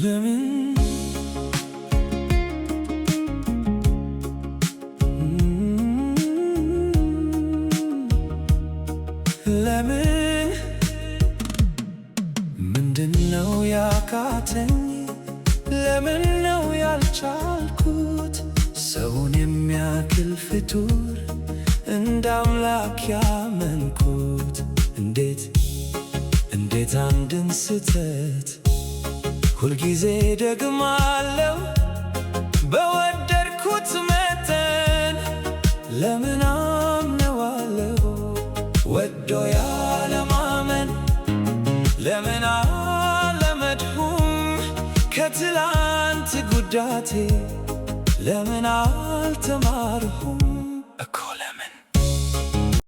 ለምን ለምን ምንድነው ያቃተኝ? ለምን ነው ያልቻልኩት? ሰውን የሚያክል ፍጡር እንደ አምላክ ያመንኩት? እንዴት አንድን ስህተት ሁልጊዜ ደግማለሁ በወደድኩት መጠን? ለምን አምነዋለሁ ወዶ ያለማመን? ለምን አለመድሁም ከትላንት ጉዳቴ? ለምን አልተማርሁም